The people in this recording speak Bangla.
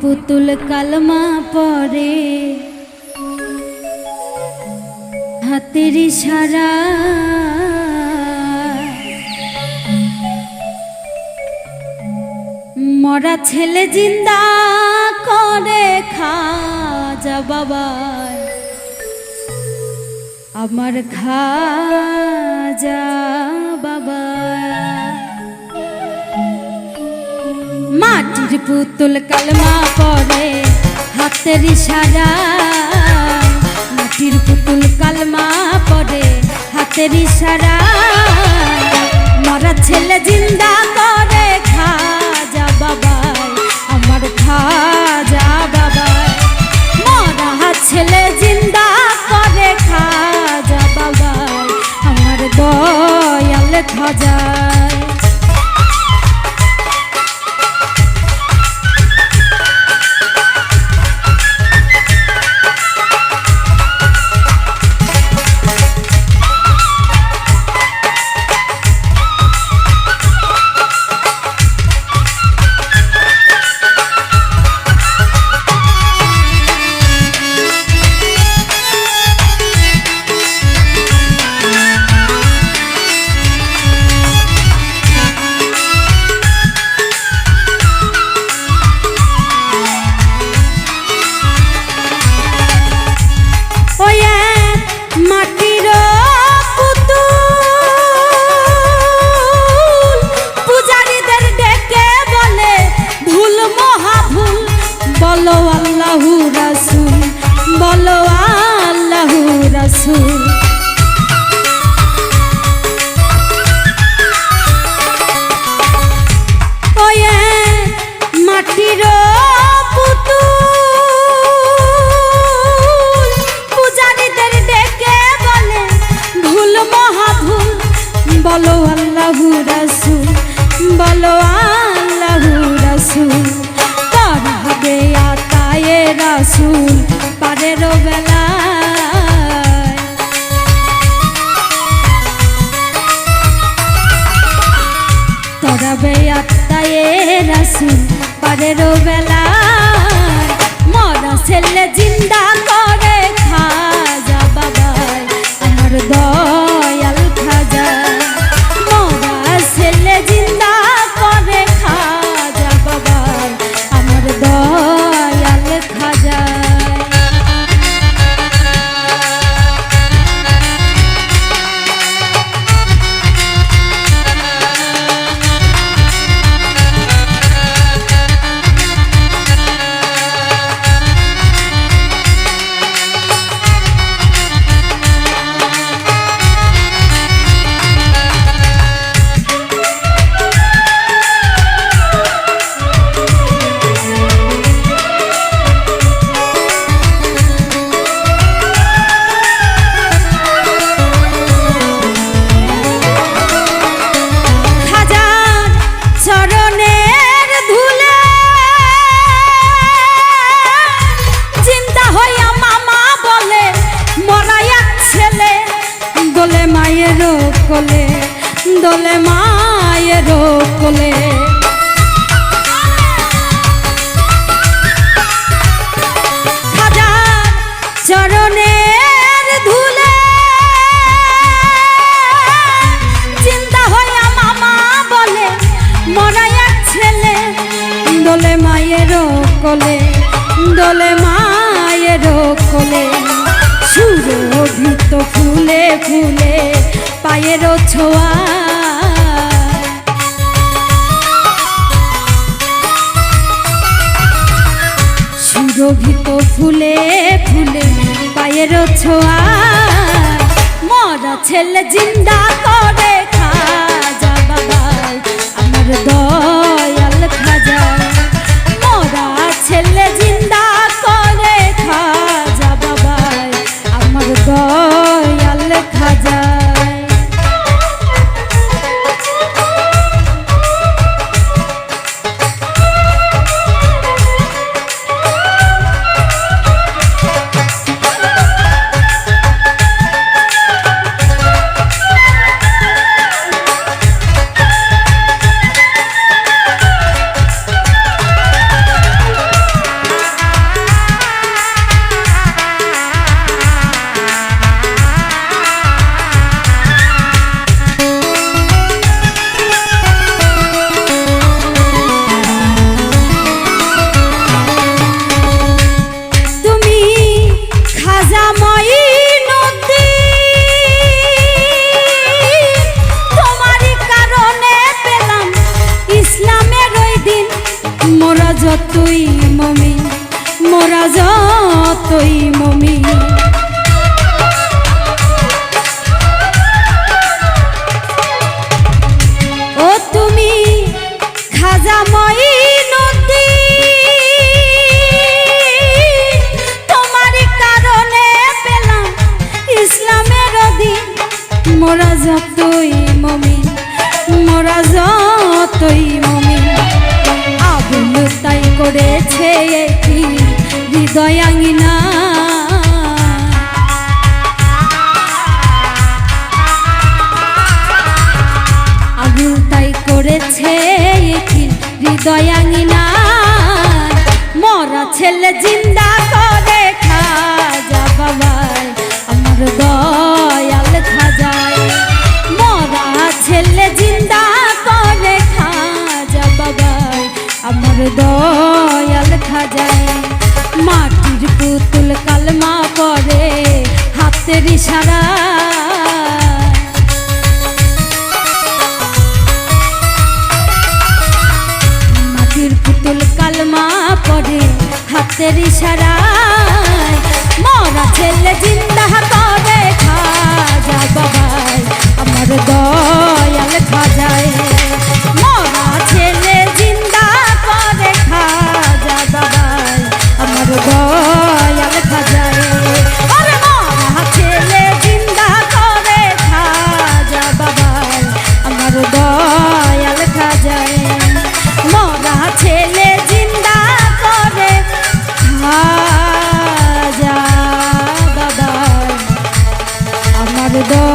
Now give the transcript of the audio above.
পুতুল কালমা পরে হাতের ইশারা মরা ছেলে জিন্দা করে খাজা বাবা আমার খাজা বাবা। মাটির পুতুল কালমা পরে হাতের ইশারা মাটির পুতুল কালমা পরে হাতের ইশারা মরা ছেলে জিন্দা করে খাজা বাবা আমার খাজা বাবা। মরা ছেলে জিন্দা করে খাজা বাবা আমার দয়াল খাজা। বলো আল্লাহু রাসূল বলো আল্লাহু রাসূল। ওয়ে মাটির পুতুল পূজারীদের ডেকে বলে ভুল মহাভুল বলো আল্লাহু রাসূল বলো আল্লাহু রাসূল। হবে আতায়ে রাসূল পারের বেলায় তরাবে আতায়ে রাসূল পারের বেলায় মরা ছেলে জিন্দা করে খাজা বাবা আমার দয়াল খাজা। মরা ছেলে জিন্দা করে খাজা বাবা আমার দয়াল খাজা। কোলে দোলে মায়ের কোলে হাজার চরণের ধুলে চিন্তা হইয়া মামা বলে মরা এক ছেলে দোলে মায়ের কোলে দোলে মায়ের কোলে। সুরভিত ফুলে ফুলে পায়ের ছোঁয়া সুরভিত ফুলে ফুলে পায়ের ছোঁয়া মরা ছেলে জিন্দা করে খাজা বাবা আমার দয়াল খাজা। মরা ছেলে জিন্দা করে খাজা বাবা আমার দয়াল খাজা। যতই মমিন, মোরা যতই মমিন, আবুল তাই করেছে কি হৃদয়াঙ্গিনা। আবুল তাই করেছে কি হৃদয়াঙ্গিনা। মরা ছেলে জিন্দা করে খাজা বাবাই আমার দয়াল খাজায়। মরা ছেলে জিন্দা করে খাজা বাবাই আমার দয়াল খাজায়। মাটির পুতুল কালমা পড়ে হাতের ইশারা। মাটির পুতুল কালমা পড়ে হাতের ইশারায়। মরা ছেলে জিন্দা করে খাজা বাবাই আমার দয়াল খাজায়। মরা ছেলে জিন্দা করে খাজা বাবাই আমার দয়াল খাজায়। আরে মরা ছেলে জিন্দা করে খাজা বাবাই আমার দয়াল খাজায়। মরা ছেলে জিন্দা করে খাজা বাবাই আমার দয়াল